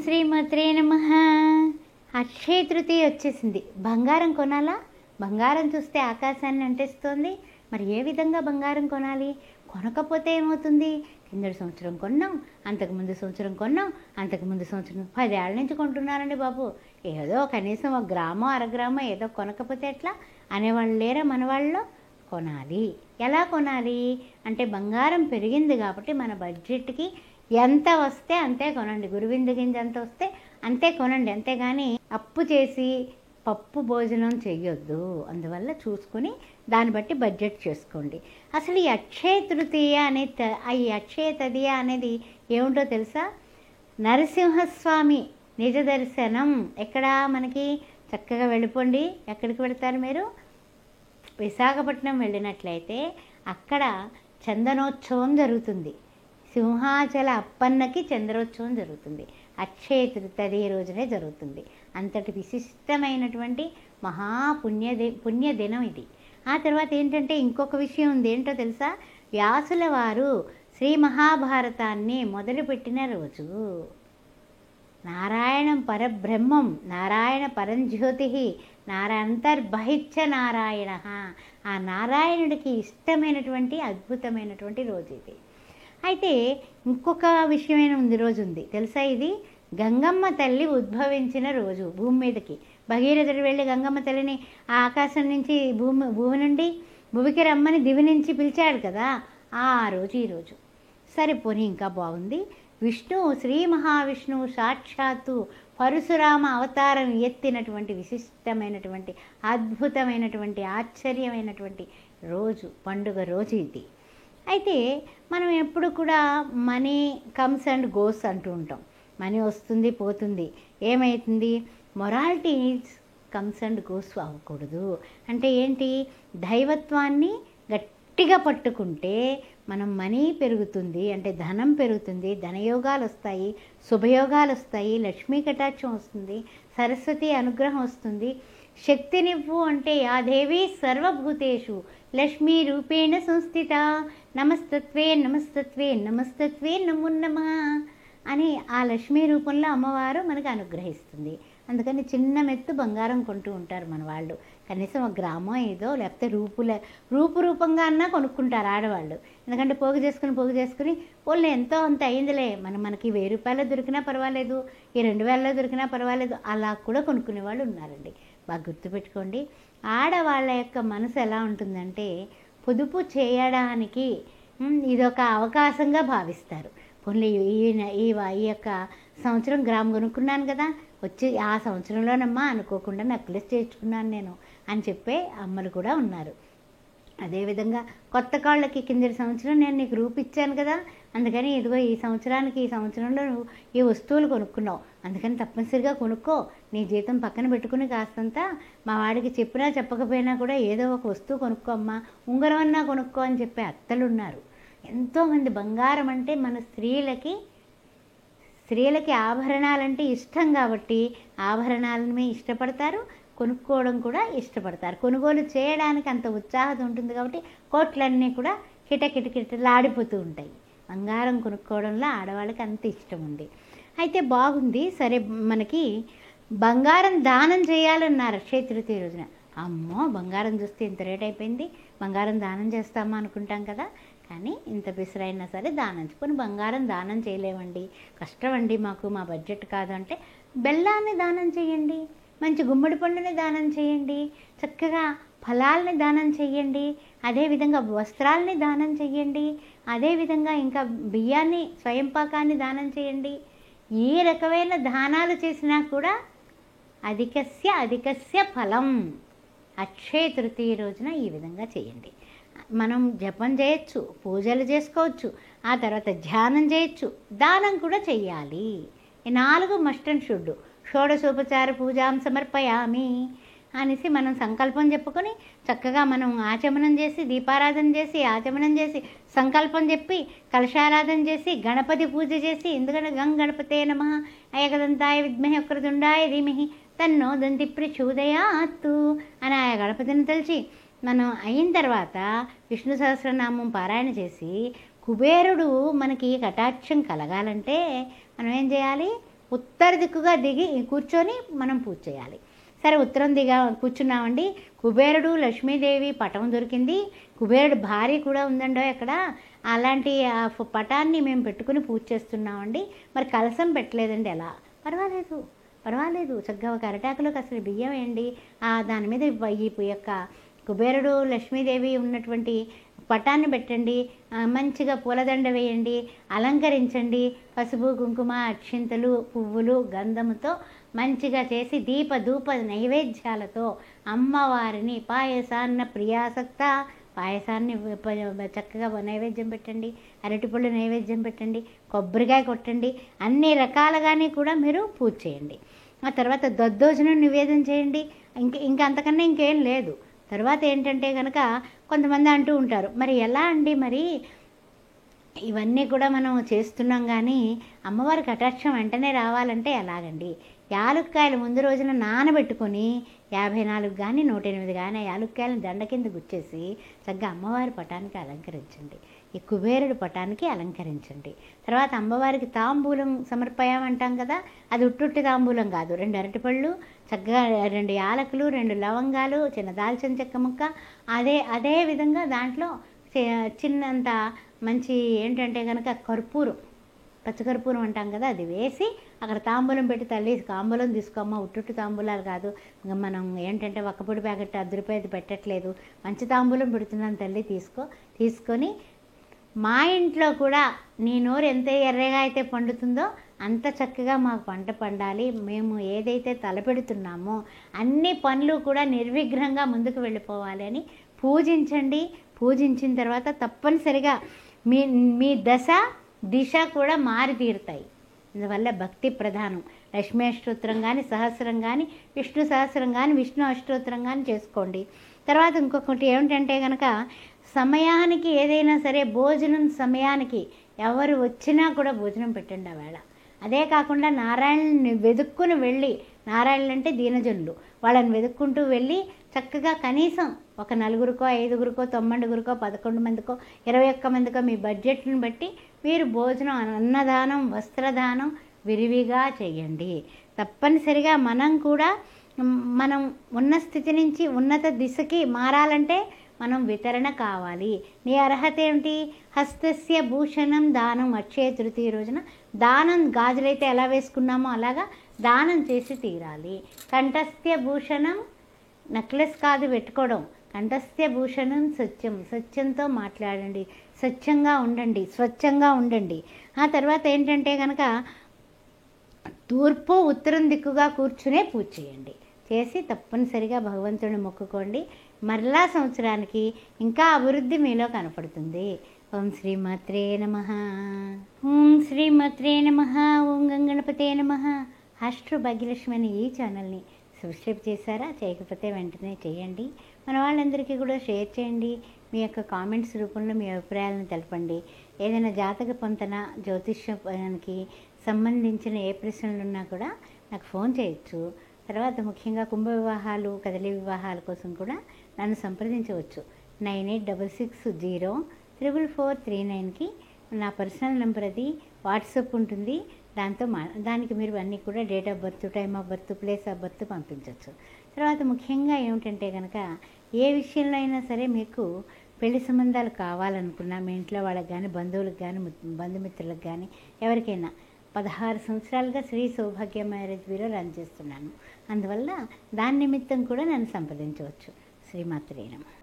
శ్రీమాత్రే నమః. అక్షయ తృతీయ వచ్చేసింది. బంగారం కొనాలా? బంగారం చూస్తే ఆకాశాన్ని అంటేస్తోంది. మరి ఏ విధంగా బంగారం కొనాలి? కొనకపోతే ఏమవుతుంది? కిందటి సంవత్సరం కొన్నాం, అంతకుముందు సంవత్సరం కొన్నాం, అంతకుముందు సంవత్సరం 10 ఏళ్ళ నుంచి కొంటున్నారండి బాబు. ఏదో కనీసం 1 గ్రామో 1/2 గ్రామో ఏదో కొనకపోతే ఎట్లా అనేవాళ్ళు లేరా మన వాళ్ళలో? కొనాలి. ఎలా కొనాలి అంటే బంగారం పెరిగింది కాబట్టి మన బడ్జెట్కి ఎంత వస్తే అంతే కొనండి. గురువింద గింజ ఎంత వస్తే అంతే కొనండి. అంతేగాని అప్పు చేసి పప్పు భోజనం చెయ్యొద్దు. అందువల్ల చూసుకొని దాన్ని బట్టి బడ్జెట్ చేసుకోండి. అసలు ఈ అక్షయ తృతీయ ఈ అక్షయ తదియ అనేది ఏమిటో తెలుసా? నరసింహస్వామి నిజ దర్శనం. ఎక్కడ మనకి చక్కగా వెళ్ళిపోండి. ఎక్కడికి వెళతారు మీరు? విశాఖపట్నం వెళ్ళినట్లయితే అక్కడ చందనోత్సవం జరుగుతుంది. సింహాచల అప్పన్నకి చంద్రోత్సవం జరుగుతుంది. అక్షయ తృతీయ రోజునే జరుగుతుంది. అంతటి విశిష్టమైనటువంటి పుణ్యదినం ఇది. ఆ తర్వాత ఏంటంటే ఇంకొక విషయం ఉంది. ఏంటో తెలుసా? వ్యాసుల వారు శ్రీ మహాభారతాన్ని మొదలుపెట్టిన రోజు. నారాయణం పరబ్రహ్మం, నారాయణ పరంజ్యోతి, అంతర్బహిచ్చ నారాయణ. ఆ నారాయణుడికి ఇష్టమైనటువంటి అద్భుతమైనటువంటి రోజు ఇది. అయితే ఇంకొక విషయమైన రోజు ఉంది తెలుసా? ఇది గంగమ్మ తల్లి ఉద్భవించిన రోజు భూమి మీదకి. భగీరథుడు వెళ్ళి గంగమ్మ తల్లిని ఆ ఆకాశం నుంచి భూమి నుండి భూమికి రమ్మని దివి నుంచి పిలిచాడు కదా, ఆ రోజు ఈరోజు. సరే పోనీ ఇంకా బాగుంది. శ్రీ మహావిష్ణువు సాక్షాత్తు పరశురామ అవతారం ఎత్తినటువంటి విశిష్టమైనటువంటి అద్భుతమైనటువంటి ఆశ్చర్యమైనటువంటి రోజు, పండుగ రోజు ఇది. అయితే మనం ఎప్పుడు కూడా మనీ కమ్స్ అండ్ గోస్ అంటూ ఉంటాం. మనీ వస్తుంది పోతుంది. ఏమవుతుంది? మొరాలిటీ కమ్స్ అండ్ గోస్ అవ్వకూడదు. అంటే ఏంటి? దైవత్వాన్ని గట్టిగా పట్టుకుంటే మనం మనీ పెరుగుతుంది, అంటే ధనం పెరుగుతుంది, ధనయోగాలు వస్తాయి, శుభయోగాలు వస్తాయి, లక్ష్మీ కటాక్షం వస్తుంది, సరస్వతి అనుగ్రహం వస్తుంది. శక్తినివ్వు అంటే యా దేవి సర్వభూతేషు లక్ష్మీ రూపేణ సంస్థిత నమస్తత్వే నమస్తత్వే నమస్తత్వే నమో నమః అని ఆ లక్ష్మీ రూపంలో అమ్మవారు మనకు అనుగ్రహిస్తుంది. అందుకని చిన్న మెత్తు బంగారం కొంటూ ఉంటారు మన వాళ్ళు. కనీసం 1 గ్రామో ఏదో, లేకపోతే రూపంగా అన్నా కొనుక్కుంటారు ఆడవాళ్ళు. ఎందుకంటే పోగు చేసుకుని వాళ్ళు ఎంతో అంత అయిందిలే, మనకి 1000 రూపాయలు దొరికినా పర్వాలేదు, ఈ 2000లో దొరికినా పర్వాలేదు, అలా కూడా కొనుక్కునే వాళ్ళు ఉన్నారండి. బాగా గుర్తుపెట్టుకోండి. ఆడవాళ్ళ యొక్క మనసు ఎలా ఉంటుందంటే పొదుపు చేయడానికి ఇదొక అవకాశంగా భావిస్తారు. పోన్లే ఈ యొక్క సంవత్సరం గ్రామ్ కొనుక్కున్నాను కదా, వచ్చి ఆ సంవత్సరంలోనమ్మా అనుకోకుండా నెక్లెస్ చేర్చుకున్నాను నేను అని చెప్పే అమ్మలు కూడా ఉన్నారు. అదేవిధంగా కొత్త కాళ్ళకి కిందటి సంవత్సరం నేను నీకు రూపిచ్చాను కదా, అందుకని ఇదిగో ఈ సంవత్సరంలో నువ్వు ఈ వస్తువులు కొనుక్కున్నావు, అందుకని తప్పనిసరిగా కొనుక్కో, నీ జీతం పక్కన పెట్టుకుని కాస్తంత మా వాడికి చెప్పినా చెప్పకపోయినా కూడా ఏదో ఒక వస్తువు కొనుక్కో అమ్మా, ఉంగరం అన్నా కొనుక్కో అని చెప్పే అత్తలు ఉన్నారు. ఎంతోమంది బంగారం అంటే మన స్త్రీలకి ఆభరణాలంటే ఇష్టం కాబట్టి ఆభరణాలనే ఇష్టపడతారు, కొనుక్కోవడం కూడా ఇష్టపడతారు. కొనుగోలు చేయడానికి అంత ఉత్సాహం ఉంటుంది కాబట్టి కోట్లన్నీ కూడా కిటకిటలాడిపోతూ ఉంటాయి. బంగారం కొనుక్కోవడంలో ఆడవాళ్ళకి అంత ఇష్టం ఉంది. అయితే బాగుంది. సరే, మనకి బంగారం దానం చేయాలన్నారు అక్షయ తృతీయ రోజున. అమ్మో, బంగారం చూస్తే ఇంత రేట్ అయిపోయింది, బంగారం దానం చేస్తామా అనుకుంటాం కదా. కానీ ఇంత పిసరైనా సరే బంగారం దానం చేయలేమండి, కష్టమండి, మా బడ్జెట్ కాదు అంటే బెల్లాన్ని దానం చేయండి, మంచి గుమ్మడి పండుని దానం చేయండి, చక్కగా ఫలాల్ని దానం చేయండి, అదేవిధంగా వస్త్రాలని దానం చేయండి, అదేవిధంగా ఇంకా బియ్యాన్ని స్వయంపాకాన్ని దానం చేయండి. ఏ రకమైన దానాలు చేసినా కూడా అధికస్య ఫలం. అక్షయ తృతీయ రోజున ఈ విధంగా చేయండి. మనం జపం చేయొచ్చు, పూజలు చేసుకోవచ్చు, ఆ తర్వాత ధ్యానం చేయొచ్చు, దానం కూడా చెయ్యాలి. ఈ 4 మస్ట్ అండ్ షుడ్. షోడశోపచార పూజాం సమర్పయామి అనేసి మనం సంకల్పం చెప్పుకొని చక్కగా మనం ఆచమనం చేసి, దీపారాధన చేసి, ఆచమనం చేసి, సంకల్పం చెప్పి, కలశారాధన చేసి, గణపతి పూజ చేసి, ఎందుకంటే గణపతే నమః ఏకదంతాయ విద్మహే వక్రతుండాయ ధీమహి తన్నో దంతి ప్రచోదయాత్తు అని ఆ గణపతిని తలిచి మనం అయిన తర్వాత విష్ణు సహస్రనామం పారాయణ చేసి కుబేరుడు మనకి కటాక్షం కలగాలంటే మనం ఏం చేయాలి? ఉత్తర దిక్కుగా దిగి కూర్చొని మనం పూజ చేయాలి. సరే ఉత్తరం దిగా కూర్చున్నామండి. కుబేరుడు లక్ష్మీదేవి పటం దొరికింది, కుబేరుడు భార్య కూడా ఉందండో అక్కడ. అలాంటి ఆ పటాన్ని మేము పెట్టుకుని పూజ చేస్తున్నామండి. మరి కలసం పెట్టలేదండి, ఎలా? పర్వాలేదు చక్కగా ఒక అరటాకులోకి అసలు బియ్యం వేయండి, దాని మీద ఈ యొక్క కుబేరుడు లక్ష్మీదేవి ఉన్నటువంటి పటాన్ని పెట్టండి, మంచిగా పూలదండ వేయండి, అలంకరించండి, పసుపు కుంకుమ అక్షింతలు పువ్వులు గంధముతో మంచిగా చేసి ధూప నైవేద్యాలతో అమ్మవారిని పాయసాన్న ప్రియాసక్త పాయసాన్ని చక్కగా నైవేద్యం పెట్టండి, అరటిపళ్ళు నైవేద్యం పెట్టండి, కొబ్బరికాయ కొట్టండి, అన్ని రకాలుగానే కూడా మీరు పూజ చేయండి. ఆ తర్వాత దద్దోజనం నివేదన చేయండి. ఇంకా అంతకన్నా ఇంకేం లేదు. తర్వాత ఏంటంటే కనుక కొంతమంది అంటూ ఉంటారు, మరి ఎలా అండి, మరి ఇవన్నీ కూడా మనం చేస్తున్నాం కానీ అమ్మవారి కటాక్షం వెంటనే రావాలంటే ఎలాగండి? యాలుక్కాయలు ముందు రోజున నానబెట్టుకొని 54 కానీ 108 కానీ యాలుక్కాయలను దండ కింద గుచ్చేసి చక్కగా అమ్మవారి పటానికి అలంకరించండి, ఈ కుబేరుడు పటానికి అలంకరించండి. తర్వాత అమ్మవారికి తాంబూలం సమర్పయామంటాం కదా, అది ఉట్టుట్టి తాంబూలం కాదు. 2 అరటిపళ్ళు, చక్కగా 2 యాలకులు, 2 లవంగాలు, చిన్న దాల్చిన చెక్క ముక్క, అదే విధంగా దాంట్లో చిన్నంత మంచి ఏంటంటే కనుక కర్పూరం, పచ్చకర్పూరం అంటాం కదా, అది వేసి అక్కడ తాంబూలం పెట్టి, తల్లి తాంబూలం తీసుకోమ్మా, ఉట్టుట్టు తాంబూలాలు కాదు, మనం ఏంటంటే ఒక్కపొడి ప్యాకెట్ 10 రూపాయలు పెట్టట్లేదు, మంచి తాంబూలం పెడుతున్నాను తల్లి, తీసుకొని మా ఇంట్లో కూడా నీ నోరు ఎంత ఎర్రగా అయితే పండుతుందో అంత చక్కగా మాకు పంట పండాలి, మేము ఏదైతే తలపెడుతున్నామో అన్ని పనులు కూడా నిర్విఘ్నంగా ముందుకు వెళ్ళిపోవాలి అని పూజించండి. పూజించిన తర్వాత తప్పనిసరిగా మీ దిశ కూడా మారి తీరుతాయి. అందువల్ల భక్తి ప్రధానం. లక్ష్మీ అష్టోత్తరం కానీ, సహస్రం కానీ, విష్ణు సహస్రం కానీ, విష్ణు అష్టోత్తరం కానీ చేసుకోండి. తర్వాత ఇంకొకటి ఏమిటంటే కనుక సమయానికి ఏదైనా సరే భోజనం సమయానికి ఎవరు వచ్చినా కూడా భోజనం పెట్టండి ఆ వేళ. అదే కాకుండా నారాయణని వెతుక్కుని వెళ్ళి, నారాయణులు అంటే దీనజనులు, వాళ్ళని వెతుక్కుంటూ వెళ్ళి చక్కగా కనీసం ఒక 4 5 9 11 మందికో 21 మందికో మీ బడ్జెట్ని బట్టి మీరు భోజనం, అన్నదానం, వస్త్రదానం విరివిగా చేయండి. తప్పనిసరిగా మనం కూడా మనం ఉన్న స్థితి నుంచి ఉన్నత దిశకి మారాలంటే మనం వితరణ కావాలి. నీ అర్హత ఏమిటి? హస్తస్య భూషణం దానం. అక్షయ తృతీయ రోజున దానం, గాజులైతే ఎలా వేసుకున్నామో అలాగా దానం చేసి తీరాలి. కంఠస్థ్య భూషణం, నెక్లెస్ కాదు పెట్టుకోవడం, కంఠస్థ్య భూషణం సత్యం, సత్యంతో మాట్లాడండి, స్వచ్ఛంగా ఉండండి, స్వచ్ఛంగా ఉండండి. ఆ తర్వాత ఏంటంటే కనుక తూర్పు ఉత్తరం దిక్కుగా కూర్చునే పూజ చేయండి. చేసి తప్పనిసరిగా భగవంతుడిని మొక్కుకోండి. మరలా సంవత్సరానికి ఇంకా అభివృద్ధి మీలో కనపడుతుంది. ఓం శ్రీమాత్రే నమః. ఓం శ్రీమాత్రే నమః. ఓం గంగణపతే నమః. ఆస్ట్రో భాగ్యలక్ష్మి అనే ఈ ఛానల్ని సబ్స్క్రైబ్ చేశారా? చేయకపోతే వెంటనే చేయండి. మన వాళ్ళందరికీ కూడా షేర్ చేయండి. మీ యొక్క కామెంట్స్ రూపంలో మీ అభిప్రాయాలను తెలపండి. ఏదైనా జాతక పొంతన, జ్యోతిష్యానికి సంబంధించిన ఏ ప్రశ్నలు ఉన్నా కూడా నాకు ఫోన్ చేయొచ్చు. తర్వాత ముఖ్యంగా కుంభ వివాహాలు, కదలి వివాహాల కోసం కూడా నన్ను సంప్రదించవచ్చు. 9866044439కి నా పర్సనల్ నెంబర్, అది వాట్సాప్ ఉంటుంది. దానికి మీరు అన్నీ కూడా date of birth, time of birth, place of birth పంపించవచ్చు. తర్వాత ముఖ్యంగా ఏమిటంటే కనుక ఏ విషయంలో అయినా సరే మీకు పెళ్లి సంబంధాలు కావాలనుకున్నా, మీ ఇంట్లో వాళ్ళకి కానీ, బంధువులకు కానీ, బంధుమిత్రులకు కానీ ఎవరికైనా 16 సంవత్సరాలుగా శ్రీ సౌభాగ్య మ్యారేజ్ బ్యూరో రన్ చేస్తున్నాను. అందువల్ల దాని నిమిత్తం కూడా నన్ను సంప్రదించవచ్చు. శ్రీమాత్రే నమః.